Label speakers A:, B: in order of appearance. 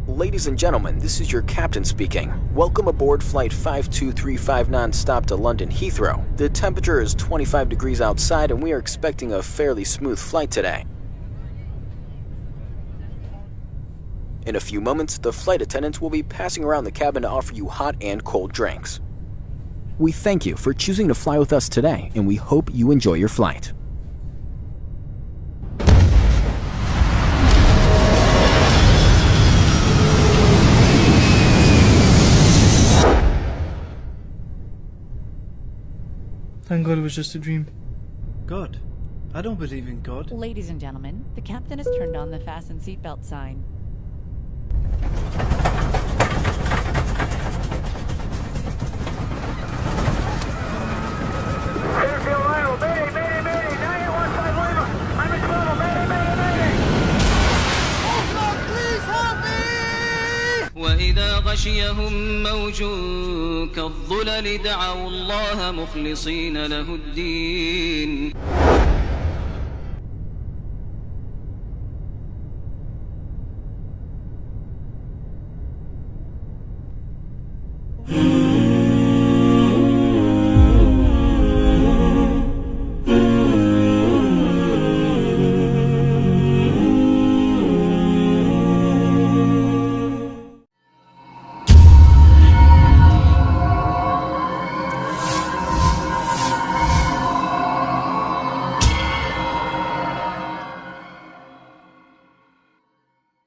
A: Ladies and gentlemen, this is your captain speaking. Welcome aboard Flight 5235 non-stop to London Heathrow. The temperature is 25 degrees outside and we are expecting a fairly smooth flight today. In a few moments, the flight attendants will be passing around the cabin to offer you hot and cold drinks. We thank you for choosing to fly with us today, and we hope you enjoy your flight.
B: Thank God it was just a dream.
C: God? I don't believe in God.
D: Ladies and gentlemen, the captain has turned on the fasten seatbelt sign.
E: وإذا غشيهم موج كالظلل دعوا الله مخلصين له الدين